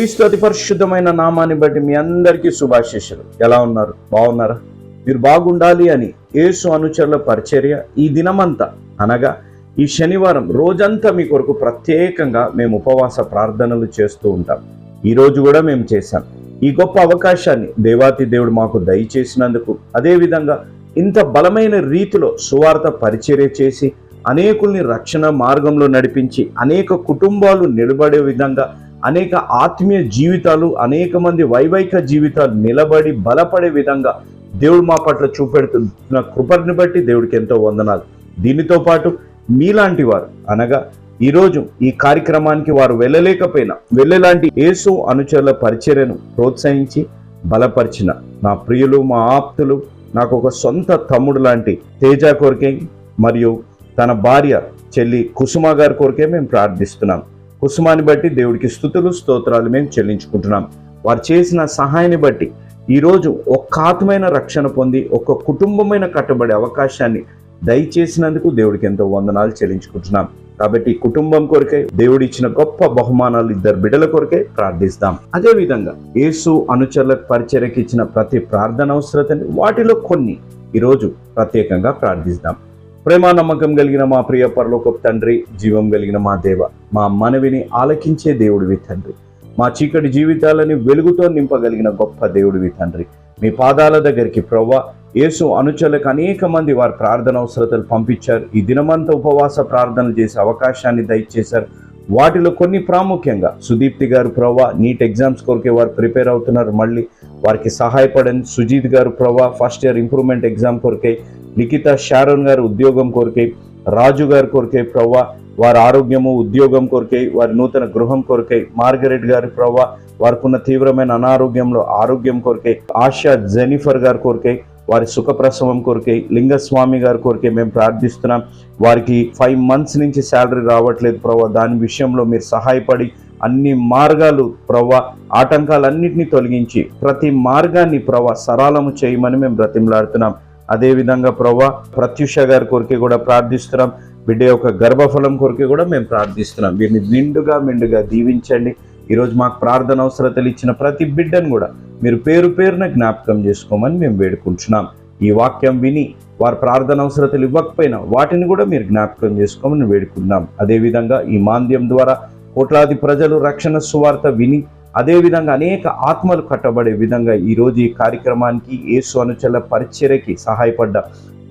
క్రీస్తు అతి పరిశుద్ధమైన నామాన్ని బట్టి మీ అందరికీ శుభాశీస్సులు. ఎలా ఉన్నారు? బాగున్నారా? మీరు బాగుండాలి అని యేసు అనుచరుల పరిచర్య ఈ దినమంతా అనగా ఈ శనివారం రోజంతా మీ కొరకు ప్రత్యేకంగా మేము ఉపవాస ప్రార్థనలు చేస్తూ ఉంటాం. ఈరోజు కూడా మేము చేశాం. ఈ గొప్ప అవకాశాన్ని దేవాతి దేవుడు మాకు దయచేసినందుకు, అదేవిధంగా ఇంత బలమైన రీతిలో సువార్త పరిచర్య చేసి అనేకుల్ని రక్షణ మార్గంలో నడిపించి అనేక కుటుంబాలు నిలబడే విధంగా, అనేక ఆత్మీయ జీవితాలు, అనేక మంది వైవాహిక జీవితాలు నిలబడి బలపడే విధంగా దేవుడు మా పట్ల చూపెడుతున్న కృపని బట్టి దేవుడికి ఎంతో వందనాలు. దీనితో పాటు మీలాంటి వారు అనగా ఈరోజు ఈ కార్యక్రమానికి వారు వెళ్ళలేకపోయినా వెళ్ళేలాంటి యేసు అనుచరుల పరిచర్యను ప్రోత్సహించి బలపరిచిన నా ప్రియులు, మా ఆప్తులు, నాకు ఒక సొంత తమ్ముడు లాంటి తేజ కొరకే మరియు తన భార్య చెల్లి కుసుమ గారి కొరకే మేము ప్రార్థిస్తున్నాం. కుసుమాని బట్టి దేవుడికి స్తుతులు స్తోత్రాలు మేము చెల్లించుకుంటున్నాం. వారు చేసిన సహాయాన్ని బట్టి ఈరోజు ఒక్క ఆత్మైన రక్షణ పొంది ఒక్క కుటుంబమైన కట్టబడే అవకాశాన్ని దయచేసినందుకు దేవుడికి ఎంతో వందనాలు చెల్లించుకుంటున్నాం. కాబట్టి కుటుంబం కొరకే దేవుడు ఇచ్చిన గొప్ప బహుమానాలు ఇద్దరు బిడ్డల కొరకే ప్రార్థిస్తాం. అదేవిధంగా యేసు అనుచరుల పరిచర్యకి ఇచ్చిన ప్రతి ప్రార్థన అవసరతని వాటిలో కొన్ని ఈరోజు ప్రత్యేకంగా ప్రార్థిస్తాం. ప్రేమ నమ్మకం కలిగిన మా ప్రియ పరలోకపు తండ్రి, జీవం కలిగిన మా దేవ, మా మనవిని ఆలకించే దేవుడివి తండ్రి, మా చీకటి జీవితాలని వెలుగుతో నింపగలిగిన గొప్ప దేవుడివి తండ్రి, మీ పాదాల దగ్గరికి ప్రవ్వా యేసు అనుచరులకు అనేక మంది వారి ప్రార్థన అవసరతలు పంపించారు. ఈ దినమంతా ఉపవాస ప్రార్థనలు చేసే అవకాశాన్ని దయచేశారు. వాటిలో కొన్ని ప్రాముఖ్యంగా సుదీప్తి గారు ప్రవ్వా నీట్ ఎగ్జామ్స్ కొరకే వారు ప్రిపేర్ అవుతున్నారు. మళ్ళీ వారికి సహాయపడని సుజీత్ గారు ప్రవ్వా ఫస్ట్ ఇయర్ ఇంప్రూవ్మెంట్ ఎగ్జామ్ కొరకే, నిఖిత షారోన్ గారు ఉద్యోగం కొరకే, రాజు గారి కొరకే ప్రవ్వా వారి ఆరోగ్యము ఉద్యోగం కొరకై, వారి నూతన గృహం కొరకై, మార్గరెట్ గారి ప్రవ్వా వారికి ఉన్న తీవ్రమైన అనారోగ్యంలో ఆరోగ్యం కొరకై, ఆశా జెనిఫర్ గారి కొరకై వారి సుఖప్రసవం కొరకై, లింగస్వామి గారి కొరకై మేము ప్రార్థిస్తున్నాం. వారికి 5 months నుంచి శాలరీ రావట్లేదు ప్రవ్వా, దాని విషయంలో మీరు సహాయపడి అన్ని మార్గాలు ప్రవ్వా ఆటంకాలన్నింటినీ తొలగించి ప్రతి మార్గాన్ని ప్రవ్వా సరళము చేయమని మేము బ్రతిమలాడుతున్నాం. అదేవిధంగా ప్రవ్వా ప్రత్యుష గారి కొరకే కూడా ప్రార్థిస్తున్నాం. బిడ్డ యొక్క గర్భఫలం కొరకే కూడా మేము ప్రార్థిస్తున్నాం. వీరిని మెండుగా దీవించండి. ఈరోజు మాకు ప్రార్థన అవసరతలు ఇచ్చిన ప్రతి బిడ్డను కూడా మీరు పేరు పేరున జ్ఞాపకం చేసుకోమని మేము వేడుకుంటున్నాం. ఈ వాక్యం విని వారు ప్రార్థన అవసరతలు ఇవ్వకపోయినా వాటిని కూడా మీరు జ్ఞాపకం చేసుకోమని వేడుకుంటున్నాం. అదేవిధంగా ఈ మాంద్యం ద్వారా కోట్లాది ప్రజలు రక్షణ సువార్త విని అదేవిధంగా అనేక ఆత్మలు కట్టబడే విధంగా ఈరోజు ఈ కార్యక్రమానికి యేసు అనుచరుల పరిచర్యకి సహాయపడ్డ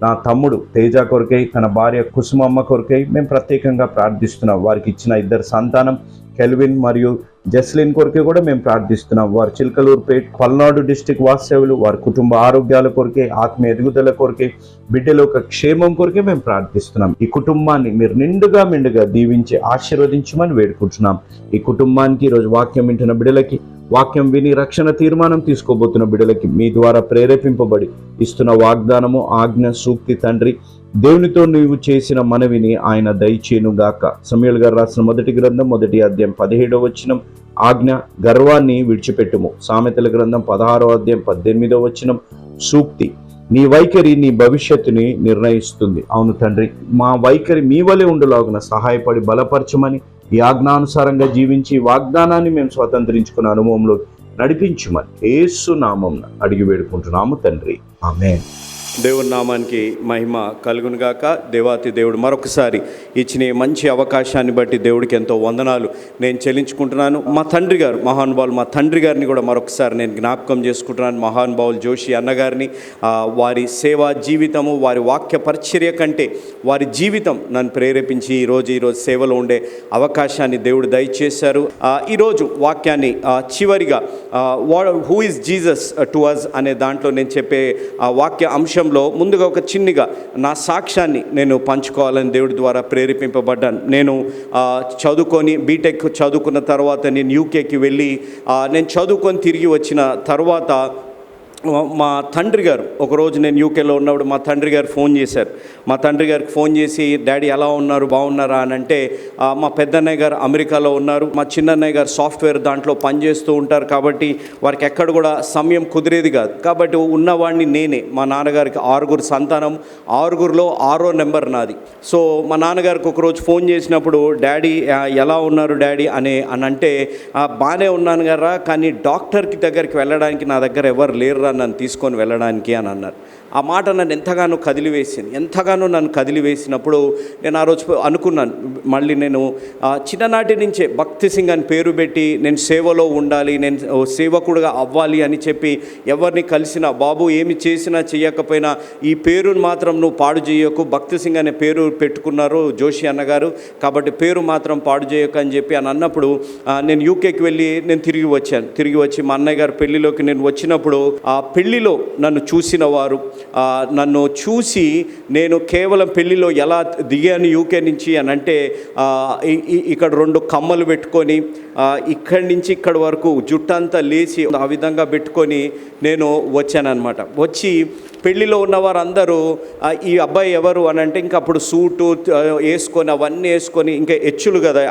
నా తమ్ముడు తేజ కొరకై, తన భార్య కుసుమమ్మ కొరకై మేము ప్రత్యేకంగా ప్రార్థిస్తున్నాం. వారికి ఇచ్చిన 2 సంతానం కెల్విన్ మరియు జస్లిన్ కొరకే కూడా మేము ప్రార్థిస్తున్నాం. వారు చిలకలూరుపేట పల్నాడు డిస్టిక్ వాస్తవ్యులు, వారి కుటుంబ ఆరోగ్యాల కొరకే, ఆత్మ ఎదుగుదల కొరకే, బిడ్డల యొక్క క్షేమం కొరకే మేము ప్రార్థిస్తున్నాం. ఈ కుటుంబాన్ని మీరు మెండుగా దీవించి ఆశీర్వదించమని వేడుకుంటున్నాం. ఈ కుటుంబానికి ఈరోజు వాక్యం వింటున్న బిడ్డలకి, వాక్యం విని రక్షణ తీర్మానం తీసుకోబోతున్న బిడ్డలకి మీ ద్వారా ప్రేరేపింపబడి ఇస్తున్న వాగ్దానము, ఆజ్ఞ, సూక్తి తండ్రి దేవునితో నీవు చేసిన మనవిని ఆయన దయచేయునుగాక. సమూయేలు గారు రాసిన 1 గ్రంథం 1వ అధ్యాయం 17వ వచనం, ఆజ్ఞ గర్వాన్ని విడిచిపెట్టుము. సామెతల గ్రంథం 16వ అధ్యాయం 18వ వచనం, సూక్తి నీ వైఖరి నీ భవిష్యత్తుని నిర్ణయిస్తుంది. అవును తండ్రి, మా వైఖరి మీ వలె ఉండులాగున సహాయపడి బలపరచమని, ఈ ఆజ్ఞానుసారంగా జీవించి వాగ్దానాన్ని మేము స్వతంత్రించుకున్న అనుభవంలో నడిపించమని యేసు నామమున అడిగి వేడుకుంటున్నాము తండ్రి, ఆమేన్. దేవుని నామానికి మహిమ కలుగునుగాక. దేవాతి దేవుడు మరొకసారి ఇచ్చిన మంచి అవకాశాన్ని బట్టి దేవుడికి ఎంతో వందనాలు నేను చెల్లించుకుంటున్నాను. మా తండ్రి గారు మహానుభావులు, మా తండ్రి గారిని కూడా మరొకసారి నేను జ్ఞాపకం చేసుకుంటున్నాను. మహానుభావులు జోషి అన్నగారిని, వారి సేవా జీవితము, వారి వాక్య పరిచర్య కంటే వారి జీవితం నన్ను ప్రేరేపించి ఈరోజు సేవలో ఉండే అవకాశాన్ని దేవుడు దయచేశారు. ఈరోజు వాక్యాన్ని చివరిగా who is Jesus to us అనే దాంట్లో నేను చెప్పే వాక్య అంశం ముందుగా ఒక చిన్నగా నా సాక్ష్యాన్ని నేను పంచుకోవాలని దేవుడి ద్వారా ప్రేరేపింపబడ్డాను. నేను చదువుకొని బీటెక్ చదువుకున్న తర్వాత నేను యూకేకి వెళ్ళి నేను చదువుకొని తిరిగి వచ్చిన తర్వాత మా తండ్రి గారు ఒకరోజు నేను యూకేలో ఉన్నప్పుడు మా తండ్రి గారు ఫోన్ చేశారు. మా తండ్రి గారికి ఫోన్ చేసి, డాడీ ఎలా ఉన్నారు, బాగున్నారా అని అంటే, మా పెద్దన్నయ్య గారు అమెరికాలో ఉన్నారు, మా చిన్నన్నయ్య గారు సాఫ్ట్వేర్ దాంట్లో పనిచేస్తూ ఉంటారు, కాబట్టి వారికి ఎక్కడ కూడా సమయం కుదిరేది కాదు. కాబట్టి ఉన్నవాడిని నేనే. మా నాన్నగారికి 6 సంతానం, 6లో 6వ నెంబర్ నాది. సో మా నాన్నగారికి ఒకరోజు ఫోన్ చేసినప్పుడు, డాడీ ఎలా ఉన్నారు డాడీ అని అంటే, బాగానే ఉన్నాను గారా, కానీ డాక్టర్కి దగ్గరికి వెళ్ళడానికి నా దగ్గర ఎవరు లేరు నన్ను తీసుకొని వెళ్ళడానికి అని అన్నారు. ఆ మాట నన్ను ఎంతగానో నన్ను కదిలివేసినప్పుడు నేను ఆ రోజు అనుకున్నాను, మళ్ళీ నేను చిన్ననాటి నుంచే భక్తి సింగ్ అని పేరు పెట్టి నేను సేవలో ఉండాలి, నేను సేవకుడుగా అవ్వాలి అని చెప్పి ఎవరిని కలిసినా, బాబు ఏమి చేసినా చేయకపోయినా ఈ పేరును మాత్రం నువ్వు పాడు చేయకు, భక్తి సింగ్ అనే పేరు పెట్టుకున్నారు జోషి అన్నగారు, కాబట్టి పేరు మాత్రం పాడు చేయకు అని చెప్పి అని అన్నప్పుడు నేను యూకేకి వెళ్ళి నేను తిరిగి వచ్చి మా అన్నయ్య గారు పెళ్లిలోకి నేను వచ్చినప్పుడు, ఆ పెళ్లిలో నన్ను చూసిన వారు, నన్ను చూసి నేను కేవలం పెళ్లిలో ఎలా దిగాను యూకే నుంచి అని అంటే, ఇక్కడ 2 కమ్మలు పెట్టుకొని ఇక్కడి నుంచి ఇక్కడి వరకు జుట్టంతా లేచి ఆ విధంగా పెట్టుకొని నేను వచ్చానన్నమాట. వచ్చి పెళ్ళిలో ఉన్నవారు అందరూ ఈ అబ్బాయి ఎవరు అని అంటే, ఇంకా అప్పుడు సూటు వేసుకొని అవన్నీ వేసుకొని, ఇంకా హెచ్చులు కదా,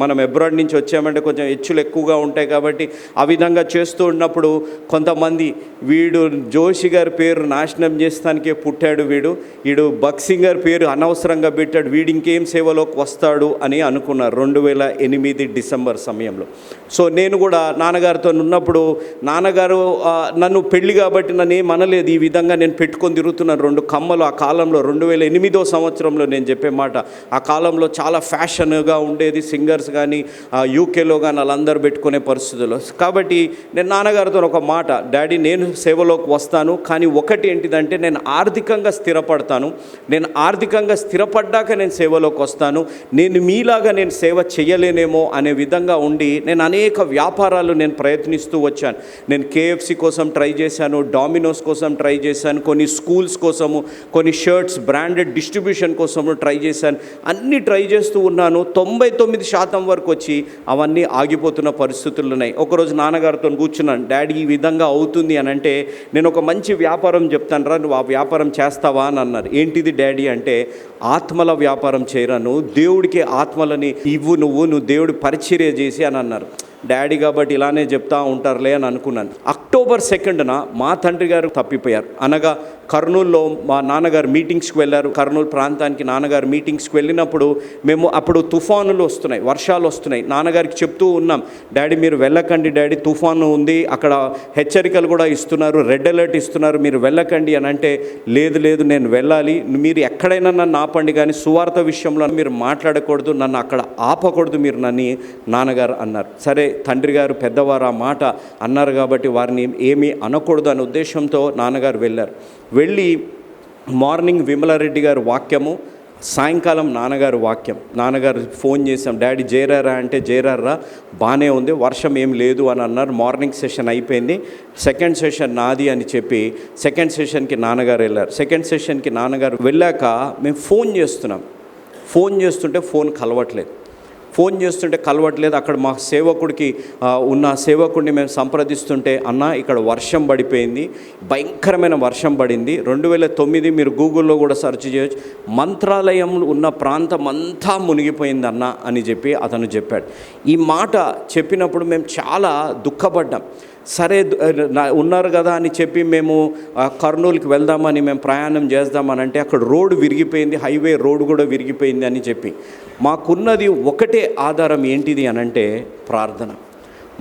మనం అబ్రాడ్ నుంచి వచ్చామంటే కొంచెం హెచ్చులు ఎక్కువగా ఉంటాయి కాబట్టి ఆ విధంగా చేస్తూ ఉన్నప్పుడు కొంతమంది, వీడు జోషి గారి పేరు నాశనం చేస్తానికే పుట్టాడు, వీడు భక్సింగ్ గారి పేరు అనవసరంగా పెట్టాడు, వీడు ఇంకేం సేవలోకి వస్తాడు అని అనుకున్నారు 2008 డిసెంబర్ సమయంలో. సో నేను కూడా నాన్నగారితో ఉన్నప్పుడు, నాన్నగారు నన్ను పెళ్ళి కాబట్టి నన్ను ఏం అనలేదు, ఈ విధంగా నేను పెట్టుకొని తిరుగుతున్నాను 2 కమ్మలు. ఆ కాలంలో 2008 సంవత్సరంలో నేను చెప్పే మాట, ఆ కాలంలో చాలా ఫ్యాషన్గా ఉండేది, సింగర్స్ కానీ యూకేలో కానీ వాళ్ళందరూ పెట్టుకునే పరిస్థితుల్లో. కాబట్టి నేను నాన్నగారితో ఒక మాట, డాడీ నేను సేవలోకి వస్తాను, కానీ ఒకటి ఏంటిదంటే నేను ఆర్థికంగా స్థిరపడతాను, నేను ఆర్థికంగా స్థిరపడ్డాక నేను సేవలోకి వస్తాను, నేను మీలాగా నేను సేవ చేయలేనేమో అనే విధంగా ఉండి నేను అనేక వ్యాపారాలు నేను ప్రయత్నిస్తూ వచ్చాను. నేను KFC కోసం ట్రై చేశాను, డామినోస్ కోసం ట్రై చేశాను, కొన్ని స్కూల్స్ కోసము, కొన్ని షర్ట్స్ బ్రాండెడ్ డిస్ట్రిబ్యూషన్ కోసము ట్రై చేశాను, అన్నీ ట్రై చేస్తూ ఉన్నాను. 99% వరకు వచ్చి అవన్నీ ఆగిపోతున్న పరిస్థితులు ఉన్నాయి. ఒకరోజు నాన్నగారితో కూర్చున్నాను, డాడీ ఈ విధంగా అవుతుంది అని అంటే, నేను ఒక మంచి వ్యాపారం చెప్తాను రా, నువ్వు ఆ వ్యాపారం చేస్తావా అని అన్నారు. ఏంటిది డాడీ అంటే, ఆత్మల వ్యాపారం చేయరాను, దేవుడికి ఆత్మలని ఇవ్వు, నువ్వు దేవుడి పరిచర్య చేసి అని అన్నారు. డాడీ కాబట్టి ఇలానే చెప్తా ఉంటారులే అని అనుకున్నాను. అక్టోబర్ 2న మా తండ్రి గారు తప్పిపోయారు. అనగా కర్నూలులో మా నాన్నగారు మీటింగ్స్కి వెళ్ళారు. కర్నూలు ప్రాంతానికి నాన్నగారు మీటింగ్స్కి వెళ్ళినప్పుడు మేము అప్పుడు తుఫానులు వస్తున్నాయి, వర్షాలు వస్తున్నాయి. నాన్నగారికి చెప్తూ ఉన్నాం, డాడీ మీరు వెళ్ళకండి డాడీ, తుఫాను ఉంది, అక్కడ హెచ్చరికలు కూడా ఇస్తున్నారు, రెడ్ అలర్ట్ ఇస్తున్నారు, మీరు వెళ్ళకండి అని అంటే, లేదు నేను వెళ్ళాలి, మీరు ఎక్కడైనా నన్ను ఆపండి, కానీ సువార్త విషయంలో మీరు మాట్లాడకూడదు, నన్ను అక్కడ ఆపకూడదు మీరు నన్ను నాన్నగారు అన్నారు. సరే తండ్రి గారు పెద్దవారు ఆ మాట అన్నారు కాబట్టి వారిని ఏమీ అనకూడదు అనే ఉద్దేశంతో నాన్నగారు వెళ్ళి మార్నింగ్ విమలారెడ్డి గారు వాక్యము, సాయంకాలం నాన్నగారు వాక్యం. నాన్నగారు ఫోన్ చేసాం, డాడీ చేరారా అంటే చేరారా, బాగానే ఉంది, వర్షం ఏం లేదు అని అన్నారు. మార్నింగ్ సెషన్ అయిపోయింది, సెకండ్ సెషన్ నాది అని చెప్పి సెకండ్ సెషన్కి నాన్నగారు వెళ్ళారు. సెకండ్ సెషన్కి నాన్నగారు వెళ్ళాక మేము ఫోన్ చేస్తుంటే ఫోన్ కలవట్లేదు. అక్కడ మా సేవకుడికి ఉన్న సేవకుడిని మేము సంప్రదిస్తుంటే, అన్న ఇక్కడ వర్షం పడిపోయింది, భయంకరమైన వర్షం పడింది, 2009 మీరు గూగుల్లో కూడా సెర్చ్ చేయొచ్చు, మంత్రాలయం ఉన్న ప్రాంతం అంతా మునిగిపోయింది అన్న అని చెప్పి అతను చెప్పాడు. ఈ మాట చెప్పినప్పుడు మేము చాలా దుఃఖపడ్డాం. సరే ఉన్నారు కదా అని చెప్పి మేము కర్నూలుకి వెళ్దామని మేము ప్రయాణం చేద్దామని అంటే, అక్కడ రోడ్డు విరిగిపోయింది, హైవే రోడ్డు కూడా విరిగిపోయింది అని చెప్పి, మాకున్నది ఒకటే ఆధారం ఏంటిది అనంటే ప్రార్థన.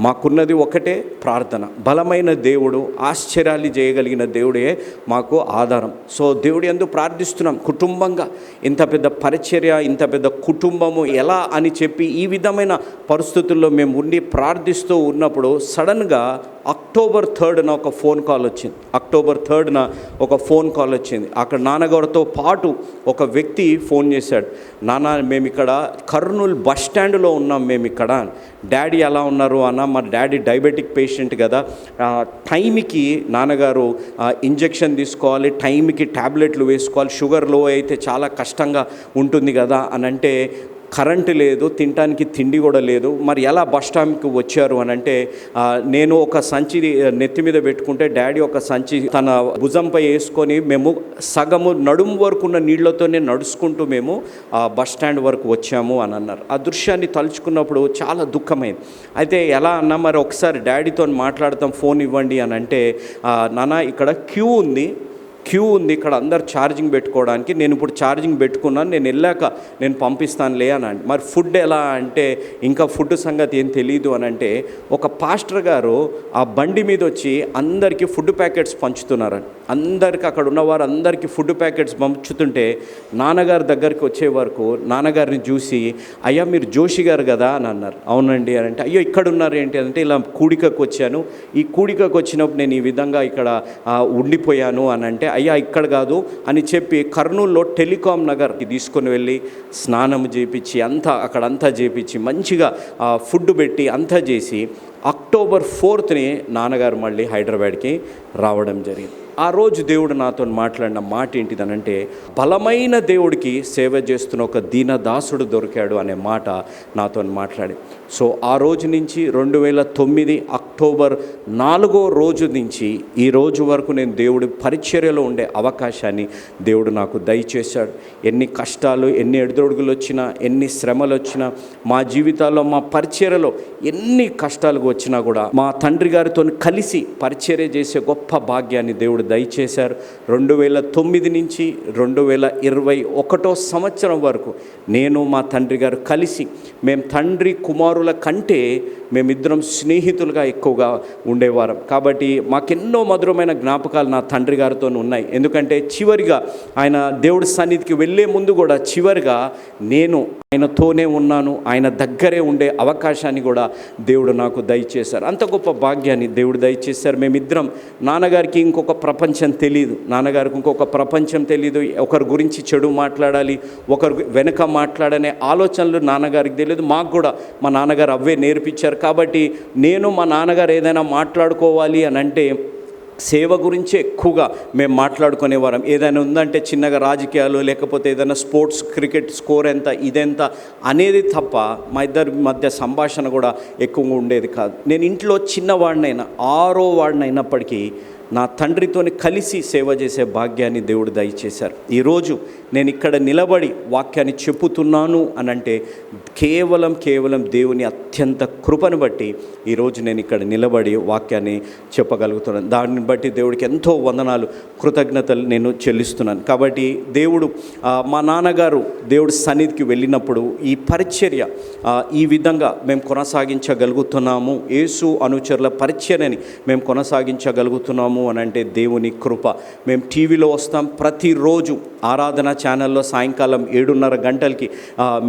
మాకున్నది ఒకటే ప్రార్థన. బలమైన దేవుడు, ఆశ్చర్యాలు చేయగలిగిన దేవుడే మాకు ఆధారం. సో దేవుడు యందు ప్రార్థిస్తున్నాం కుటుంబంగా. ఇంత పెద్ద పరిచర్య, ఇంత పెద్ద కుటుంబము ఎలా అని చెప్పి ఈ విధమైన పరిస్థితుల్లో మేము ఉండి ప్రార్థిస్తూ ఉన్నప్పుడు సడన్గా అక్టోబర్ 3న ఒక ఫోన్ కాల్ వచ్చింది. అక్కడ నాన్నగారితో పాటు ఒక వ్యక్తి ఫోన్ చేశాడు, నాన్న మేము ఇక్కడ కర్నూలు బస్ స్టాండ్లో ఉన్నాం, మేము ఇక్కడ, డాడీ ఎలా ఉన్నారు అన్న, మా డాడీ డయాబెటిక్ పేషెంట్ కదా, టైంకి నాన్నగారు ఇంజెక్షన్ తీసుకోవాలి, టైంకి ట్యాబ్లెట్లు వేసుకోవాలి, షుగర్ లో అయితే చాలా కష్టంగా ఉంటుంది కదా అని అంటే, కరెంటు లేదు, తినడానికి తిండి కూడా లేదు. మరి ఎలా బస్ స్టాండ్కి వచ్చారు అని అంటే, నేను ఒక సంచి నెత్తి మీద పెట్టుకుంటే డాడీ ఒక సంచి తన భుజంపై వేసుకొని మేము సగము నడుము వరకు ఉన్న నీళ్లతోనే నడుచుకుంటూ మేము ఆ బస్ స్టాండ్ వరకు వచ్చాము అని అన్నారు. ఆ దృశ్యాన్ని తలుచుకున్నప్పుడు చాలా దుఃఖమైంది. అయితే ఎలా అన్నా, మరి ఒకసారి డాడీతో మాట్లాడతాం, ఫోన్ ఇవ్వండి అని అంటే, నాన్న ఇక్కడ క్యూ ఉంది, ఇక్కడ అందరు ఛార్జింగ్ పెట్టుకోవడానికి, నేను ఇప్పుడు ఛార్జింగ్ పెట్టుకున్నాను, నేను వెళ్ళాక నేను పంపిస్తానులే అని అంటే, మరి ఫుడ్ ఎలా అంటే, ఇంకా ఫుడ్ సంగతి ఏం తెలియదు అని అంటే, ఒక పాస్టర్ గారు ఆ బండి మీద వచ్చి అందరికీ ఫుడ్ ప్యాకెట్స్ పంచుతున్నారని. అందరికి అక్కడ ఉన్నవారు అందరికీ ఫుడ్ ప్యాకెట్స్ పంచుతుంటే నాన్నగారి దగ్గరికి వచ్చే వరకు నాన్నగారిని చూసి, అయ్యా మీరు జోషి గారు కదా అని అన్నారు. అవునండి అని అంటే, అయ్యో ఇక్కడ ఉన్నారు ఏంటి అంటే, ఇలా కూడికకు వచ్చాను, ఈ కూడికకు వచ్చినప్పుడు నేను ఈ విధంగా ఇక్కడ ఉండిపోయాను అని అంటే, అయ్యా ఇక్కడ కాదు అని చెప్పి కర్నూలులో టెలికాం నగర్కి తీసుకొని వెళ్ళి స్నానం చేయించి అక్కడంతా చేయించి మంచిగా ఫుడ్ పెట్టి అంతా చేసి అక్టోబర్ 4th నాన్నగారు మళ్ళీ హైదరాబాద్కి రావడం జరిగింది. ఆ రోజు దేవుడు నాతో మాట్లాడిన మాట ఏంటిదనంటే, బలమైన దేవుడికి సేవ చేస్తున్న ఒక దీనదాసుడు దొరికాడు అనే మాట నాతో మాట్లాడి. సో ఆ రోజు నుంచి 2009 అక్టోబర్ 4వ రోజు నుంచి ఈ రోజు వరకు నేను దేవుడి పరిచర్యలో ఉండే అవకాశాన్ని దేవుడు నాకు దయచేశాడు. ఎన్ని కష్టాలు, ఎన్ని ఎదురొడుగులు వచ్చినా, ఎన్ని శ్రమలు వచ్చినా, మా జీవితాల్లో మా పరిచర్యలో ఎన్ని కష్టాలు వచ్చినా కూడా మా తండ్రి గారితో కలిసి పరిచర్య చేసే గొప్ప భాగ్యాన్ని దేవుడు దయచేశారు. 2009 నుంచి 2021 సంవత్సరం వరకు నేను మా తండ్రి గారు కలిసి, మేము తండ్రి కుమారుల కంటే మేమిద్దరం స్నేహితులుగా ఎక్కువగా ఉండేవారం. కాబట్టి మాకెన్నో మధురమైన జ్ఞాపకాలు నా తండ్రి గారితో ఉన్నాయి. ఎందుకంటే చివరిగా ఆయన దేవుడి సన్నిధికి వెళ్ళే ముందు కూడా చివరిగా నేను ఆయనతోనే ఉన్నాను, ఆయన దగ్గరే ఉండే అవకాశాన్ని కూడా దేవుడు నాకు దయచేశారు. అంత గొప్ప భాగ్యాన్ని దేవుడు దయచేశారు. మేమిద్దరం, నాన్నగారికి ఇంకొక ప్రపంచం తెలియదు, ఒకరి గురించి చెడు మాట్లాడాలి, ఒకరు వెనక మాట్లాడనే ఆలోచనలు నాన్నగారికి తెలియదు. మాకు కూడా మా నాన్నగారు అవే నేర్పించారు. కాబట్టి నేను మా నాన్నగారు ఏదైనా మాట్లాడుకోవాలి అని అంటే సేవ గురించి ఎక్కువగా మేము మాట్లాడుకునేవారం. ఏదైనా ఉందంటే చిన్నగా రాజకీయాలు, లేకపోతే ఏదైనా స్పోర్ట్స్, క్రికెట్ స్కోర్ ఎంత, ఇదెంత అనేది తప్ప మా ఇద్దరి మధ్య సంభాషణ కూడా ఎక్కువగా ఉండేది కాదు. నేను ఇంట్లో చిన్నవాడినైనా, 6వ వాడినైనప్పటికీ నా తండ్రితోని కలిసి సేవ చేసే భాగ్యాన్ని దేవుడు దయచేశారు. ఈరోజు నేను ఇక్కడ నిలబడి వాక్యాన్ని చెప్పుతున్నాను అని అంటే కేవలం దేవుని అత్యంత కృపను బట్టి ఈరోజు నేను ఇక్కడ నిలబడి వాక్యాన్ని చెప్పగలుగుతున్నాను. దాన్ని బట్టి దేవుడికి ఎంతో వందనాలు, కృతజ్ఞతలు నేను చెల్లిస్తున్నాను. కాబట్టి దేవుడు, మా నాన్నగారు దేవుడి సన్నిధికి వెళ్ళినప్పుడు ఈ పరిచర్య ఈ విధంగా మేము కొనసాగించగలుగుతున్నాము, యేసు అనుచరుల పరిచర్యని మేము కొనసాగించగలుగుతున్నాము అని అంటే దేవుని కృప. మేము టీవీలో వస్తాం, ప్రతిరోజు ఆరాధన ఛానల్లో సాయంకాలం 7:30 గంటలకి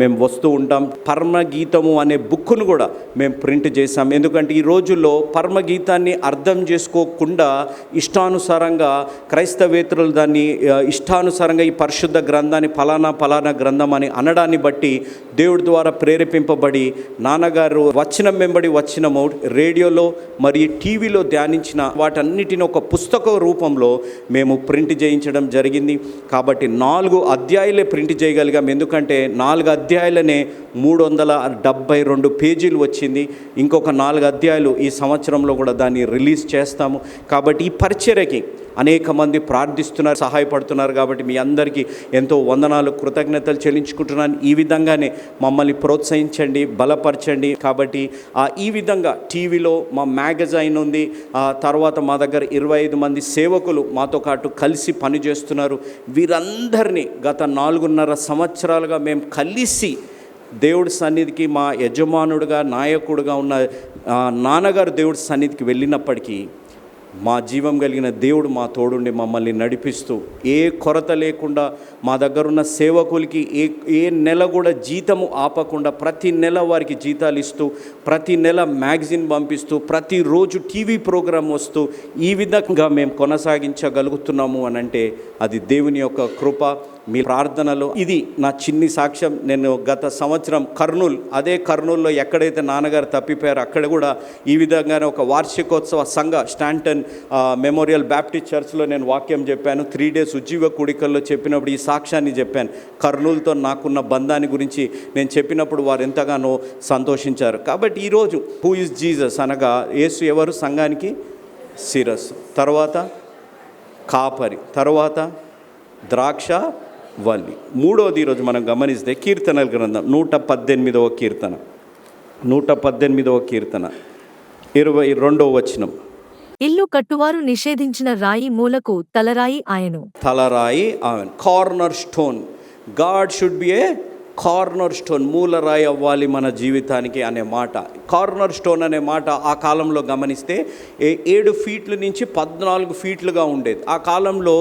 మేము వస్తూ ఉంటాం. పరమగీతము అనే బుక్ను కూడా మేము ప్రింట్ చేసాం. ఎందుకంటే ఈ రోజుల్లో పరమగీతాన్ని అర్థం చేసుకోకుండా ఇష్టానుసారంగా క్రైస్తవేతరులు దాన్ని ఇష్టానుసారంగా ఈ పరిశుద్ధ గ్రంథాన్ని ఫలానా గ్రంథం అని అనడాన్ని బట్టి దేవుడి ద్వారా ప్రేరేపింపబడి నాన్నగారు వచనం వెంబడి వచనము రేడియోలో మరియు టీవీలో ధ్యానించిన వాటన్నిటిని ఒక పుస్తక రూపంలో మేము ప్రింట్ చేయించడం జరిగింది. కాబట్టి 4 అధ్యాయాలే ప్రింట్ చేయగలిగాం. ఎందుకంటే 4 అధ్యాయాలనే 372 పేజీలు వచ్చింది. ఇంకొక 4 అధ్యాయాలు ఈ సంవత్సరంలో కూడా దాన్ని రిలీజ్ చేస్తాము. కాబట్టి ఈ పరిచర్యకి అనేక మంది ప్రార్థిస్తున్నారు, సహాయపడుతున్నారు. కాబట్టి మీ అందరికీ ఎంతో వందనాలు, కృతజ్ఞతలు చెల్లించుకుంటున్నాను. ఈ విధంగానే మమ్మల్ని ప్రోత్సహించండి, బలపరచండి. కాబట్టి ఈ విధంగా టీవీలో మా మ్యాగజైన్ ఉంది. తర్వాత మా దగ్గర 25 మంది సేవకులు మాతో పాటు కలిసి పనిచేస్తున్నారు. వీరందరినీ గత 4.5 సంవత్సరాలుగా మేము కలిసి దేవుడి సన్నిధికి మా యజమానుడుగా, నాయకుడుగా ఉన్న నాన్నగారు దేవుడి సన్నిధికి వెళ్ళినప్పటికీ మా జీవం కలిగిన దేవుడు మా తోడుండి మమ్మల్ని నడిపిస్తూ ఏ కొరత లేకుండా మా దగ్గరున్న సేవకులకి ఏ నెల కూడా జీతము ఆపకుండా ప్రతి నెల వారికి జీతాలు ఇస్తూ, ప్రతి నెల మ్యాగజిన్ పంపిస్తూ, ప్రతిరోజు టీవీ ప్రోగ్రాం వస్తూ ఈ విధంగా మేము కొనసాగించగలుగుతున్నాము అని అంటే అది దేవుని యొక్క కృప. మీ ప్రార్థనలో ఇది నా చిన్ని సాక్ష్యం. నేను గత సంవత్సరం అదే కర్నూలులో ఎక్కడైతే నాన్నగారు తప్పిపోయారో అక్కడ కూడా ఈ విధంగానే ఒక వార్షికోత్సవ సంఘ స్టాంటన్ మెమోరియల్ బ్యాప్టిస్ట్ చర్చ్లో నేను వాక్యం చెప్పాను. 3 days ఉజ్జీవ కూడికల్లో చెప్పినప్పుడు ఈ సాక్ష్యాన్ని చెప్పాను. కర్నూలుతో నాకున్న బంధాన్ని గురించి నేను చెప్పినప్పుడు వారు ఎంతగానో సంతోషించారు. కాబట్టి ఈరోజు హూ ఇస్ జీసస్ అనగా యేసు ఎవరు? సంఘానికి శిరస్సు, తర్వాత కాపరి, తర్వాత ద్రాక్ష వల్లి. మూడోది ఈరోజు మనం గమనిస్తే కీర్తనల గ్రంథం 118వ కీర్తన 22వ వచనం. ఇల్లు కట్టువారు నిషేధించిన రాయి మూలకు తలరాయి ఆయను. Corner stone. God should be a corner stone. మూలరాయి అవ్వాలి మన జీవితానికి అనే మాట. కార్నర్ స్టోన్ అనే మాట ఆ కాలంలో గమనిస్తే 7 feet నుంచి 14 feet ఉండేది. ఆ కాలంలో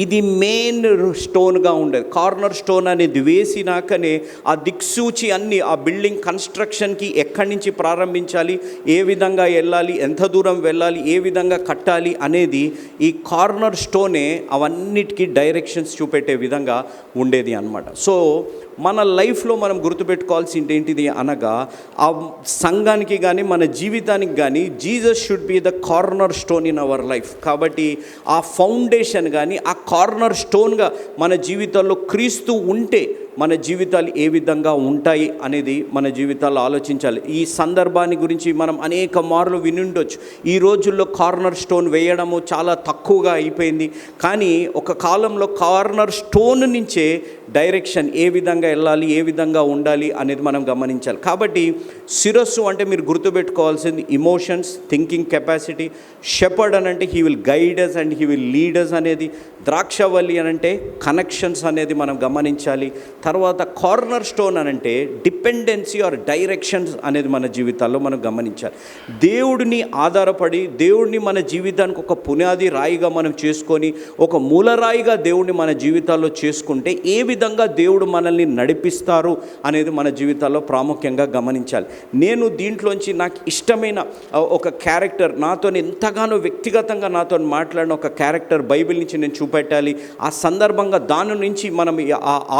ఇది మెయిన్ స్టోన్గా ఉండేది. కార్నర్ స్టోన్ అనేది వేసినాకనే ఆ దిక్సూచి అన్నీ ఆ బిల్డింగ్ కన్స్ట్రక్షన్కి ఎక్కడి నుంచి ప్రారంభించాలి, ఏ విధంగా వెళ్ళాలి, ఎంత దూరం వెళ్ళాలి, ఏ విధంగా కట్టాలి అనేది ఈ కార్నర్ స్టోనే అవన్నిటికీ డైరెక్షన్స్ చూపెట్టే విధంగా ఉండేది అన్నమాట. సో మన లైఫ్లో మనం గుర్తుపెట్టుకోవాల్సింది ఏంటిది అనగా ఆ సంఘానికి కానీ మన జీవితానికి కానీ Jesus should be the corner stone in our life. కాబట్టి ఆ ఫౌండేషన్ కానీ ఆ కార్నర్ స్టోన్గా మన జీవితాల్లో క్రీస్తు ఉంటే మన జీవితాలు ఏ విధంగా ఉంటాయి అనేది మన జీవితాల్లో ఆలోచించాలి. ఈ సందర్భాన్ని గురించి మనం అనేక మార్లు వినుండొచ్చు. ఈ రోజుల్లో కార్నర్ స్టోన్ వేయడము చాలా తక్కువగా అయిపోయింది. కానీ ఒక కాలంలో కార్నర్ స్టోన్ నుంచే డైరెక్షన్ ఏ విధంగా వెళ్ళాలి, ఏ విధంగా ఉండాలి అనేది మనం గమనించాలి. కాబట్టి శిరస్సు అంటే మీరు గుర్తుపెట్టుకోవాల్సింది ఇమోషన్స్, థింకింగ్ కెపాసిటీ. షెపర్డ్ అని అంటే he will guide us and he will leaders అనేది. ద్రాక్షవల్లి అని అంటే కనెక్షన్స్ అనేది మనం గమనించాలి. తర్వాత కార్నర్ స్టోన్ అని అంటే డిపెండెన్సీ ఆర్ డైరెక్షన్స్ అనేది మన జీవితాల్లో మనం గమనించాలి. దేవుడిని ఆధారపడి దేవుడిని మన జీవితానికి ఒక పునాది రాయిగా మనం చేసుకొని ఒక మూలరాయిగా దేవుడిని మన జీవితాల్లో చేసుకుంటే ఏ విధంగా దేవుడు మనల్ని నడిపిస్తారు అనేది మన జీవితాల్లో ప్రాముఖ్యంగా గమనించాలి. నేను దీంట్లోంచి నాకు ఇష్టమైన ఒక క్యారెక్టర్, నాతో ఎంతగానో వ్యక్తిగతంగా నాతో మాట్లాడిన ఒక క్యారెక్టర్ బైబిల్ నుంచి నేను చూపెట్టాలి. ఆ సందర్భంగా దాని నుంచి మనం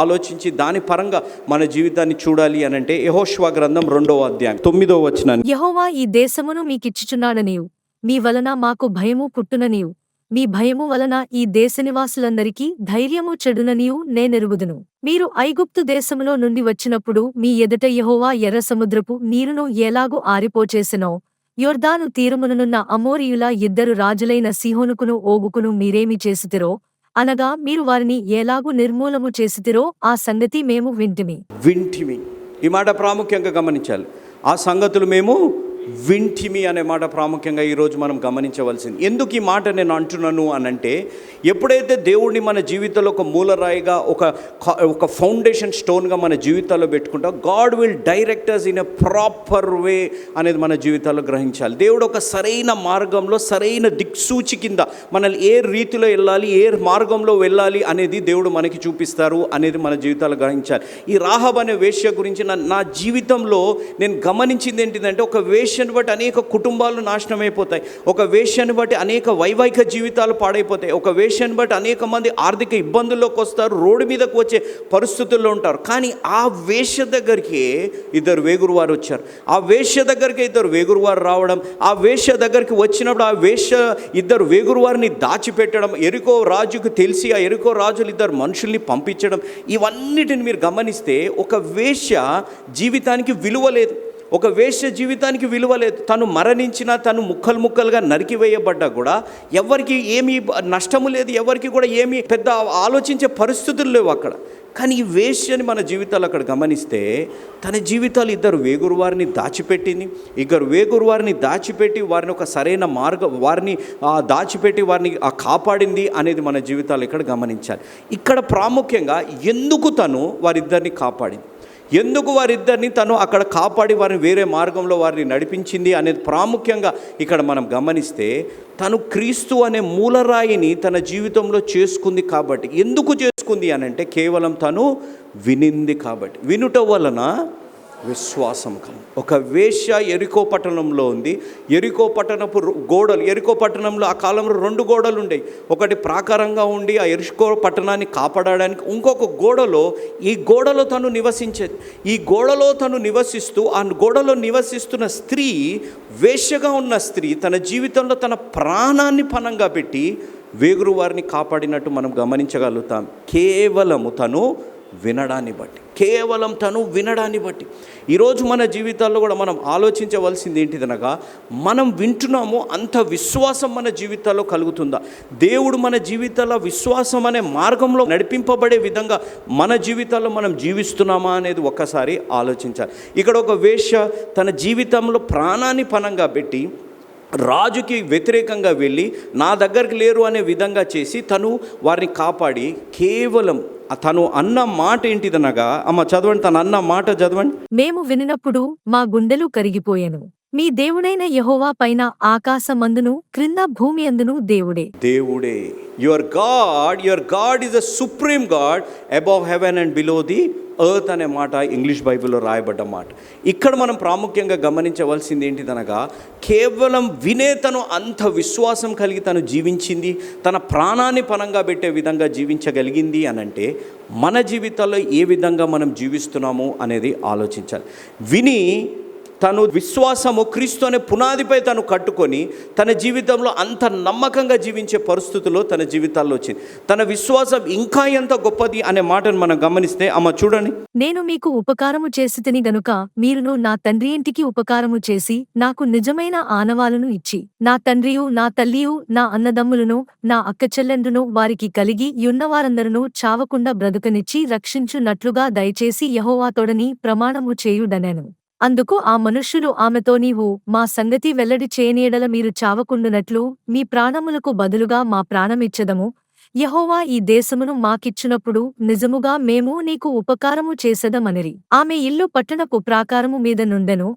ఆలోచించి దాని పరంగా మన జీవితాన్ని చూడాలి అని అంటే యెహోషువ గ్రంథం 2వ అధ్యాయం 9వ వచనం. యెహోవా ఈ దేశమును మీకిచ్చుచున్నాడనియు మీ వలన మాకు భయము పుట్టుననియు మీ భయము వలన ఈ దేశనివాసులందరికీ ధైర్యము చెడుననియు నేనెరుగుదును. మీరు ఐగుప్తు దేశములో నుండి వచ్చినప్పుడు మీ ఎదుట యెహోవా ఎర్ర సముద్రపు నీరును ఎలాగు ఆరిపోచేసెనో యొర్దాను తీరముననున్న అమోరీయుల 2 రాజులైన సీహోనుకును ఓగుకును మీరేమి చేసితిరో అనగా మీరు వారిని ఎలాగు నిర్మూలము చేసితిరో ఆ సంగతి మేము వింటిమి. ఈ మాట ప్రాముఖ్యంగా గమనించాలి. ఆ సంగతులు మేము వింటిమి అనే మాట ప్రాముఖ్యంగా ఈరోజు మనం గమనించవలసింది. ఎందుకు ఈ మాట నేను అంటున్నాను అనంటే, ఎప్పుడైతే దేవుడిని మన జీవితంలో ఒక మూలరాయిగా ఒక ఫౌండేషన్ స్టోన్గా మన జీవితాల్లో పెట్టుకుంటాం, God will direct us in a proper way అనేది మన జీవితాల్లో గ్రహించాలి. దేవుడు ఒక సరైన మార్గంలో సరైన దిక్సూచి కింద మనల్ని ఏ రీతిలో వెళ్ళాలి, ఏ మార్గంలో వెళ్ళాలి అనేది దేవుడు మనకి చూపిస్తారు అనేది మన జీవితాల్లో గ్రహించాలి. ఈ రాహబ్ అనే వేశ్య గురించి నా జీవితంలో నేను గమనించింది ఏంటిదంటే, ఒక వేశ్యను బట్టి అనేక కుటుంబాలు నాశనం అయిపోతాయి. ఒక వేశ్యను బట్టి అనేక వైవాహిక జీవితాలు పాడైపోతాయి. ఒక వేశ్యను బట్టి అనేక మంది ఆర్థిక ఇబ్బందుల్లోకి వస్తారు, రోడ్డు మీదకు వచ్చే పరిస్థితుల్లో ఉంటారు. కానీ ఆ వేశ్య దగ్గరికి 2 వేగురువారు వచ్చారు. ఆ వేశ్య దగ్గరికి 2 వేగురువారు రావడం, ఆ వేశ్య దగ్గరికి వచ్చినప్పుడు ఆ వేశ్య 2 వేగురువారిని దాచిపెట్టడం, ఎరికో రాజుకు తెలిసి ఆ ఎరికో రాజులు 2 మనుషుల్ని పంపించడం, ఇవన్నిటిని మీరు గమనిస్తే ఒక వేశ్య జీవితానికి విలువ లేదు. ఒక వేశ్య జీవితానికి విలువ లేదు. తను మరణించినా, తను ముక్కలుగా నరికివేయబడ్డా కూడా ఎవరికి ఏమీ నష్టము లేదు, ఎవరికి కూడా ఏమీ పెద్ద ఆలోచించే పరిస్థితులు లేవు అక్కడ. కానీ ఈ వేశ్యని మన జీవితాలు అక్కడ గమనిస్తే తన జీవితాలు 2 వేగురువారిని దాచిపెట్టింది. 2 వేగురువారిని దాచిపెట్టి వారిని ఒక సరైన వారిని దాచిపెట్టి వారిని కాపాడింది అనేది మన జీవితాలు ఇక్కడ గమనించాలి. ఇక్కడ ప్రాముఖ్యంగా ఎందుకు తను వారిద్దరిని కాపాడింది, ఎందుకు వారిద్దరిని తను అక్కడ కాపాడి వారిని వేరే మార్గంలో వారిని నడిపించింది అనేది ప్రాముఖ్యంగా ఇక్కడ మనం గమనిస్తే, తను క్రీస్తు అనే మూలరాయిని తన జీవితంలో చేసుకుంది కాబట్టి. ఎందుకు చేసుకుంది అని అంటే కేవలం తను వినింది కాబట్టి. వినుట వలన విశ్వాసం కలదు. ఒక వేశ్య ఎరికో పట్టణంలో ఉంది. ఎరికో పట్టణపు గోడలు, ఎరికో పట్టణంలో ఆ కాలంలో 2 గోడలు ఉండేవి. ఒకటి ప్రాకారంగా ఉండి ఆ ఎరికో పట్టణాన్ని కాపాడడానికి, ఇంకొక గోడలో, ఈ గోడలో తను నివసించేది. ఈ గోడలో తను నివసిస్తూ, ఆ గోడలో నివసిస్తున్న స్త్రీ, వేశ్యగా ఉన్న స్త్రీ తన జీవితంలో తన ప్రాణాన్ని పణంగా పెట్టి వేగురు వారిని కాపాడినట్టు మనం గమనించగలుగుతాం. కేవలము తను వినడాన్ని బట్టి, కేవలం తను వినడాన్ని బట్టి. ఈరోజు మన జీవితాల్లో కూడా మనం ఆలోచించవలసింది ఏంటిదనగా, మనం వింటున్నాము, అంత విశ్వాసం మన జీవితాల్లో కలుగుతుందా? దేవుడు మన జీవితాల్లో విశ్వాసం అనే మార్గంలో నడిపింపబడే విధంగా మన జీవితాల్లో మనం జీవిస్తున్నామా అనేది ఒక్కసారి ఆలోచించాలి. ఇక్కడ ఒక వేశ్య తన జీవితంలో ప్రాణాన్ని పణంగా పెట్టి రాజుకి వ్యతిరేకంగా వెళ్ళి నా దగ్గరికి లేరు అనే విధంగా చేసి తను వారిని కాపాడి, కేవలం తను అన్న మాట ఏంటిదనగా, అమ్మ చదవండి, తను అన్న మాట చదవండి. మేము వినినప్పుడు మా గుండెలు కరిగిపోయెను. మీ దేవుడైన యెహోవా పైన ఆకాశమందును క్రింద భూమి అందును దేవుడే. దేవుడే. Your God is a supreme God above heaven and below the earth అనే మాట ఇంగ్లీష్ బైబిల్లో రాయబడ్డ మాట. ఇక్కడ మనం ప్రాముఖ్యంగా గమనించవలసింది ఏంటిదనగా, కేవలం వినే తను అంత విశ్వాసం కలిగి తను జీవించింది, తన ప్రాణాన్ని పణంగా పెట్టే విధంగా జీవించగలిగింది అనంటే, మన జీవితాల్లో ఏ విధంగా మనం జీవిస్తున్నాము అనేది ఆలోచించాలి. విని తను విశ్వాసము క్రీస్తు అనే పునాదిపై తను కట్టుకొని తన జీవితంలో అంత నమ్మకంగా జీవించే పరిస్థితుల్లో తన జీవితాల్లో వచ్చింది. తన విశ్వాసం ఇంకా ఎంత గొప్పది అనే మాటను మనం గమనిస్తే, అమ్మ చూడండి. నేను మీకు ఉపకారము చేసితిని గనుక మీరును నా తండ్రి ఇంటికి ఉపకారము చేసి నాకు నిజమైన ఆనవాలను ఇచ్చి, నా తండ్రియు నా తల్లియు నా అన్నదమ్ములను నా అక్కచెల్లెండ్రును వారికి కలిగి యున్నవారందరును చావకుండా బ్రతుకనిచ్చి రక్షించున్నట్లుగా దయచేసి యెహోవాతోడని ప్రమాణము చేయుడనెను. అందుకు ఆ మనుష్యులు ఆమెతో, నీవు మా సంగతి వెల్లడి చేయనీయడల మీరు చావకుండునట్లు మీ ప్రాణములకు బదులుగా మా ప్రాణమిచ్చెదము. యెహోవా ఈ దేశమును మాకిచ్చునప్పుడు నిజముగా మేము నీకు ఉపకారము చేసెదమనిరి. ఆమె ఇల్లు పట్టణపు ప్రాకారము మీద నుండెను.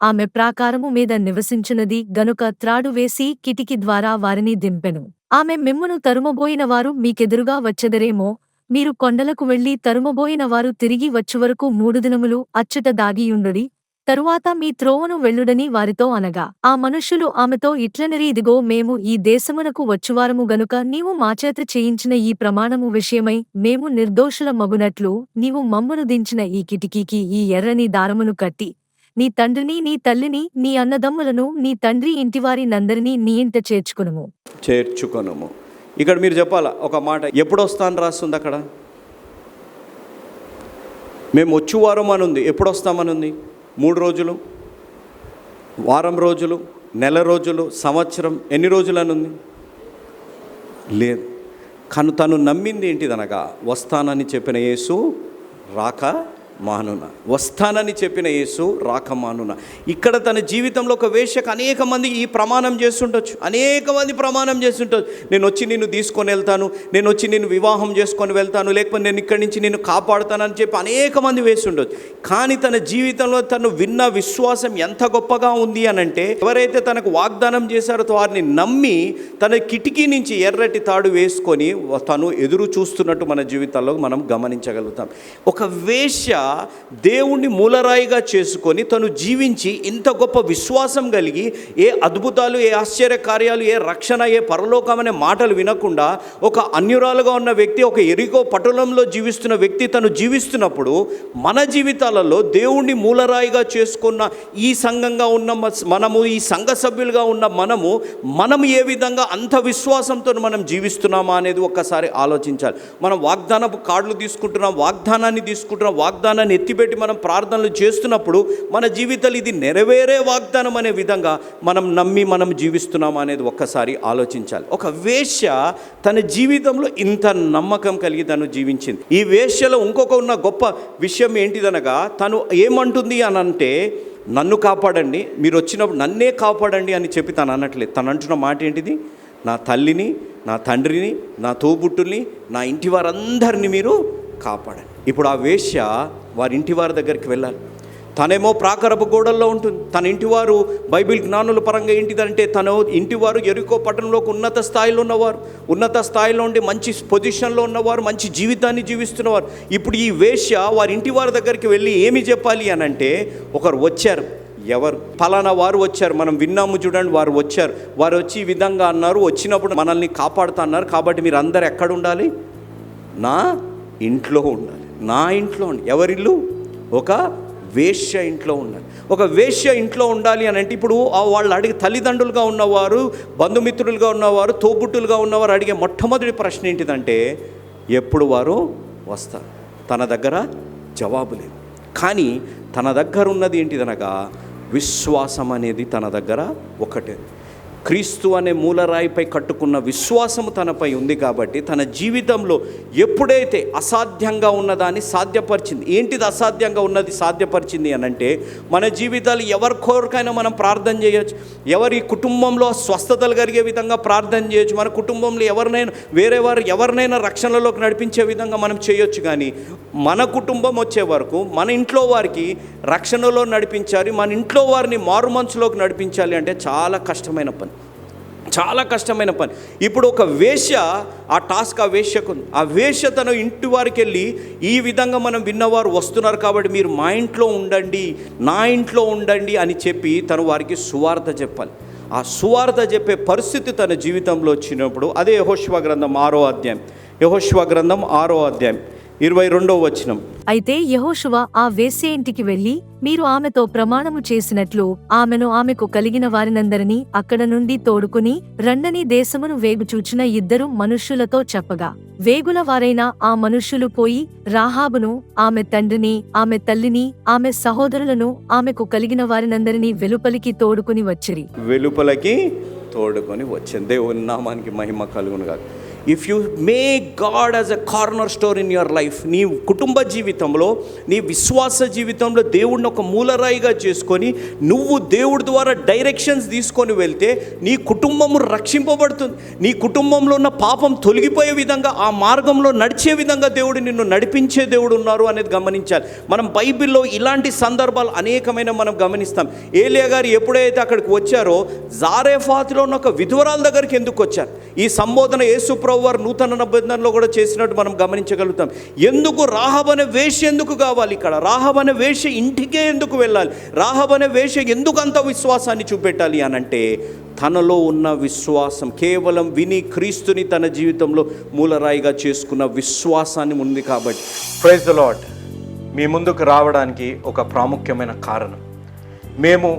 ఆమె ప్రాకారము మీద నివసించున్నది గనుక త్రాడు వేసి కిటికీ ద్వారా వారిని దింపెను. ఆమె మిమ్మును తరుమబోయిన వారు మీకెదురుగా వచ్చెదరేమో, మీరు కొండలకు వెళ్లి తరుమబోయిన వారు తిరిగి వచ్చువరకు 3 దినములు అచ్చట దాగియుండుడి, తరువాత మీ త్రోవను వెళ్ళుడని వారితో అనగా, ఆ మనుష్యులు ఆమెతో ఇట్లనిరి, ఇదిగో మేము ఈ దేశమునకు వచ్చువారము గనుక నీవు మాచేత చేయించిన ఈ ప్రమాణము విషయమై మేము నిర్దోషుల మగునట్లు నీవు మమ్మును దించిన ఈ కిటికీకి ఈ ఎర్రని దారమును కట్టి నీ తండ్రిని నీ తల్లిని నీ అన్నదమ్ములను నీ తండ్రి ఇంటివారి నందరినీ నీ ఇంట చేర్చుకొనుము. ఇక్కడ మీరు చెప్పాలా ఒక మాట, ఎప్పుడు వస్తాను రాస్తుంది అక్కడ. మేము వచ్చువారం అని ఉంది, ఎప్పుడు వస్తామని ఉంది? 3 రోజులు, వారం రోజులు, నెల రోజులు, సంవత్సరం, ఎన్ని రోజులు అని ఉంది? లేదు. కానీ తను నమ్మింది ఏంటిదనగా, వస్తానని చెప్పిన యేసు రాక మానున, వస్తానని చెప్పిన యేసు రాక మానున. ఇక్కడ తన జీవితంలో ఒక వేశ్యకు అనేక మంది ఈ ప్రమాణం చేస్తుండొచ్చు, అనేక మంది ప్రమాణం చేస్తుండొచ్చు. నేను వచ్చి నిన్ను తీసుకొని వెళ్తాను, నేను వచ్చి నిన్ను వివాహం చేసుకొని వెళ్తాను, లేకపోతే నేను ఇక్కడి నుంచి నిన్ను కాపాడుతానని చెప్పి అనేక మంది వేస్తుండొచ్చు. కానీ తన జీవితంలో తను విన్న విశ్వాసం ఎంత గొప్పగా ఉంది అనంటే, ఎవరైతే తనకు వాగ్దానం చేశారో వారిని నమ్మి తన కిటికీ నుంచి ఎర్రటి తాడు వేసుకొని తను ఎదురు చూస్తున్నట్టు మన జీవితాల్లో మనం గమనించగలుగుతాం. ఒక వేశ్య దేవుణ్ణి మూలరాయిగా చేసుకొని తను జీవించి ఇంత గొప్ప విశ్వాసం కలిగి ఏ అద్భుతాలు, ఏ ఆశ్చర్య కార్యాలు, ఏ రక్షణ, ఏ పరలోకం అనే మాటలు వినకుండా ఒక అన్యురాలుగా ఉన్న వ్యక్తి, ఒక ఎరికో పట్టణంలో జీవిస్తున్న వ్యక్తి తను జీవిస్తున్నప్పుడు, మన జీవితాలలో దేవుణ్ణి మూలరాయిగా చేసుకున్న ఈ సంఘంగా ఉన్న మనము, ఈ సంఘ సభ్యులుగా ఉన్న మనము ఏ విధంగా అంత విశ్వాసంతో మనం జీవిస్తున్నామా అనేది ఒక్కసారి ఆలోచించాలి. మనం వాగ్దానపు కార్డులు తీసుకుంటున్నాం, వాగ్దానాన్ని తీసుకుంటున్నాం, వాగ్దానాన్ని ఎత్తిపెట్టి మనం ప్రార్థనలు చేస్తున్నప్పుడు మన జీవితాలు ఇది నెరవేరే వాగ్దానం అనే విధంగా మనం నమ్మి మనం జీవిస్తున్నాం అనేది ఒక్కసారి ఆలోచించాలి. ఒక వేశ్య తన జీవితంలో ఇంత నమ్మకం కలిగి తను జీవించింది. ఈ వేశ్యలో ఇంకొక ఉన్న గొప్ప విషయం ఏంటిదనగా, తను ఏమంటుంది అని అంటే, నన్ను కాపాడండి, మీరు వచ్చినప్పుడు నన్నే కాపాడండి అని చెప్పి తను అనట్లేదు. తను అంటున్న మాట ఏంటిది? నా తల్లిని, నా తండ్రిని, నా తోబుట్టుల్ని, నా ఇంటి వారందరినీ మీరు కాపాడండి. ఇప్పుడు ఆ వేశ్య వారి ఇంటి వారి దగ్గరికి వెళ్ళాలి. తనేమో ప్రాకారపు గోడల్లో ఉంటుంది. తన ఇంటివారు బైబిల్ జ్ఞానుల పరంగా ఏంటిదంటే తన ఇంటివారు యెరికో పట్టణంలోకి ఉన్నత స్థాయిలో ఉన్నవారు, ఉన్నత స్థాయిలో ఉండి మంచి పొజిషన్లో ఉన్నవారు, మంచి జీవితాన్ని జీవిస్తున్నవారు. ఇప్పుడు ఈ వేశ్య వారి ఇంటి వారి దగ్గరికి వెళ్ళి ఏమి చెప్పాలి అని అంటే, ఒకరు వచ్చారు. ఎవరు? ఫలానా వారు వచ్చారు, మనం విన్నాము చూడండి, వారు వచ్చారు. వారు వచ్చి ఈ విధంగా అన్నారు, వచ్చినప్పుడు మనల్ని కాపాడుతా అన్నారు, కాబట్టి మీరు అందరు ఎక్కడ ఉండాలి? నా ఇంట్లో ఉండాలి. నా ఇంట్లో ఉండాలి. ఎవరిల్లు? ఒక వేశ్య ఇంట్లో ఉండాలి. ఒక వేశ్య ఇంట్లో ఉండాలి అని అంటే ఇప్పుడు వాళ్ళు అడిగే తల్లిదండ్రులుగా ఉన్నవారు, బంధుమిత్రులుగా ఉన్నవారు, తోబుట్టులుగా ఉన్నవారు అడిగే మొట్టమొదటి ప్రశ్న ఏంటిదంటే, ఎప్పుడు వారు వస్తారు? తన దగ్గర జవాబు లేదు. కానీ తన దగ్గర ఉన్నది ఏంటిదనగా విశ్వాసం అనేది తన దగ్గర ఒకటే. క్రీస్తు అనే మూలరాయిపై కట్టుకున్న విశ్వాసము తనపై ఉంది కాబట్టి తన జీవితంలో ఎప్పుడైతే అసాధ్యంగా ఉన్నదాన్ని సాధ్యపరిచింది. ఏంటిది అసాధ్యంగా ఉన్నది సాధ్యపరిచింది అని అంటే, మన జీవితాలు ఎవరి కోరికైనా మనం ప్రార్థన చేయొచ్చు, ఎవరి కుటుంబంలో స్వస్థతలు కలిగే విధంగా ప్రార్థన చేయొచ్చు, మన కుటుంబంలో ఎవరినైనా రక్షణలోకి నడిపించే విధంగా మనం చేయొచ్చు. కానీ మన కుటుంబం వచ్చే వరకు మన ఇంట్లో వారికి రక్షణలో నడిపించాలి, మన ఇంట్లో వారిని మారు మనసులోకి నడిపించాలి అంటే చాలా కష్టమైన పని, చాలా కష్టమైన పని. ఇప్పుడు ఒక వేశ్య ఆ టాస్క్ ఆ వేశ్యకు, ఆ వేశ్య తన ఇంటి వారికి వెళ్ళి ఈ విధంగా మనం విన్నవారు వస్తున్నారు కాబట్టి మీరు మా ఇంట్లో ఉండండి, నా ఇంట్లో ఉండండి అని చెప్పి తను వారికి సువార్త చెప్పాలి. ఆ సువార్త చెప్పే పరిస్థితి తన జీవితంలో వచ్చినప్పుడు అదే యెహోషువ గ్రంథం 6వ అధ్యాయం, యెహోషువ గ్రంథం 6వ అధ్యాయం 22వ వచనం. అయితే యెహోషువ ఆ వేశ్య ఇంటికి వెళ్లి మీరు ఆమెతో ప్రమాణము చేసినట్లు ఆమెకు కలిగిన వారినందరినీ అక్కడ నుండి తోడుకుని రండని దేశమును వేగుచూచిన ఇద్దరు మనుష్యులతో చెప్పగా, వేగుల వారైన ఆ మనుష్యులు పోయి రాహాబును, ఆమె తండ్రిని, ఆమె తల్లిని, ఆమె సహోదరులను, ఆమెకు కలిగిన వారినందరినీ వెలుపలికి తోడుకుని వచ్చిరి. వెలుపలికి తోడుకొని వచ్చింది. దేవుని నామానికి మహిమ కలుగునుగాక. If you make God as a corner store in your life, నీ కుటుంబ జీవితంలో, నీ విశ్వాస జీవితంలో దేవుడిని ఒక మూలరాయిగా చేసుకొని నువ్వు దేవుడి ద్వారా డైరెక్షన్స్ తీసుకొని వెళ్తే నీ కుటుంబము రక్షింపబడుతుంది. నీ కుటుంబంలో ఉన్న పాపం తొలగిపోయే విధంగా, ఆ మార్గంలో నడిచే విధంగా దేవుడు నిన్ను నడిపించే దేవుడు ఉన్నారు అనేది గమనించాలి. మనం బైబిల్లో ఇలాంటి సందర్భాలు అనేకమైన మనం గమనిస్తాం. ఏలియా గారు ఎప్పుడైతే అక్కడికి వచ్చారో జారేఫాతులో ఉన్న ఒక విధవరాల దగ్గరికి ఎందుకు వచ్చారు? ఈ సంబోధన యేసు ప్రభు వారు నూతన నిబంధనలో కూడా చేసినట్టు మనం గమనించగలుగుతాం. ఎందుకు రాహాబు అనే వేశ్య ఎందుకు కావాలి? ఇక్కడ రాహాబు అనే వేశ్య ఇంటికే ఎందుకు వెళ్ళాలి? రాహాబు అనే వేశ్య ఎందుకు అంత విశ్వాసాన్ని చూపెట్టాలి అని అంటే, తనలో ఉన్న విశ్వాసం, కేవలం విని క్రీస్తుని తన జీవితంలో మూలరాయిగా చేసుకున్న విశ్వాసాన్ని ఉంది కాబట్టి. Praise the lord. మీ ముందుకు రావడానికి ఒక ప్రాముఖ్యమైన కారణం, మేము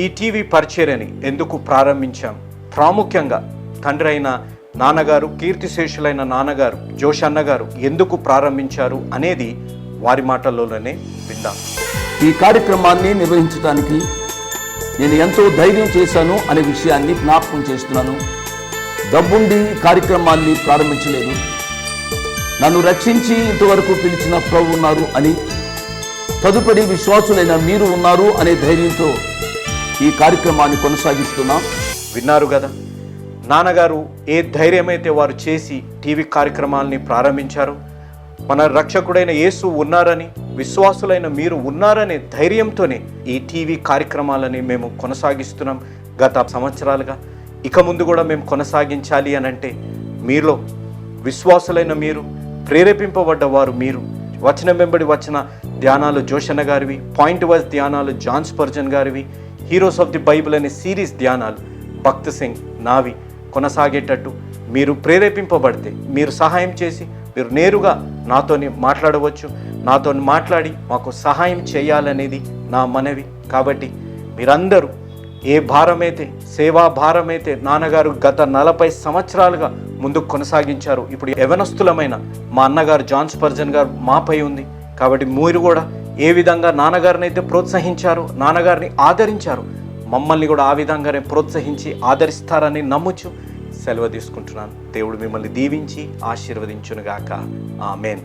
ఈ టీవీ పరిచర్యని ఎందుకు ప్రారంభించాం, ప్రాముఖ్యంగా తండ్రి అయిన నాన్నగారు, కీర్తిశేషులైన నాన్నగారు జోష్ అన్నగారు ఎందుకు ప్రారంభించారు అనేది వారి మాటల్లోనే విందాం. ఈ కార్యక్రమాన్ని నిర్వహించడానికి నేను ఎంతో ధైర్యం చేశాను అనే విషయాన్ని జ్ఞాపకం చేస్తున్నాను. డబ్బుండి కార్యక్రమాన్ని ప్రారంభించలేదు, నన్ను రక్షించి ఇంతవరకు పిలిచిన ప్రభు ఉన్నారు అని, తదుపరి విశ్వాసులైన మీరు ఉన్నారు అనే ధైర్యంతో ఈ కార్యక్రమాన్ని కొనసాగిస్తున్నాం. విన్నారు కదా, నాన్నగారు ఏ ధైర్యమైతే వారు చేసి టీవీ కార్యక్రమాలని ప్రారంభించారు, మన రక్షకుడైన యేసు ఉన్నారని, విశ్వాసులైన మీరు ఉన్నారనే ధైర్యంతోనే ఈ టీవీ కార్యక్రమాలని మేము కొనసాగిస్తున్నాం గత సంవత్సరాలుగా. ఇక ముందు కూడా మేము కొనసాగించాలి అని అంటే మీలో విశ్వాసులైన మీరు, ప్రేరేపింపబడ్డవారు మీరు, వచనం వెంబడి వచ్చిన ధ్యానాలు జోషన్న గారివి, పాయింట్ వైజ్ ధ్యానాలు జాన్ స్పర్జన్ గారివి, హీరోస్ ఆఫ్ ది బైబిల్ అనే సిరీస్ ధ్యానాలు భక్త్ సింగ్ నావి కొనసాగేటట్టు మీరు ప్రేరేపింపబడితే, మీరు సహాయం చేసి మీరు నేరుగా నాతోని మాట్లాడవచ్చు. నాతో మాట్లాడి మాకు సహాయం చేయాలనేది నా మనవి. కాబట్టి మీరందరూ ఏ భారమైతే, సేవా భారమైతే నాన్నగారు గత 40 సంవత్సరాలుగా ముందుకు కొనసాగించారు, ఇప్పుడు యవనస్తులమైన మా అన్నగారు జాన్ స్పర్జన్ గారు మాపై ఉంది. కాబట్టి మీరు కూడా ఏ విధంగా నాన్నగారిని అయితే ప్రోత్సహించారు, నాన్నగారిని ఆదరించారు, మమ్మల్ని కూడా ఆ విధంగానే ప్రోత్సహించి ఆదరిస్తారని నమ్ముచు సెలవు తీసుకుంటున్నాను. దేవుడు మిమ్మల్ని దీవించి ఆశీర్వదించునుగాక. ఆమేన్.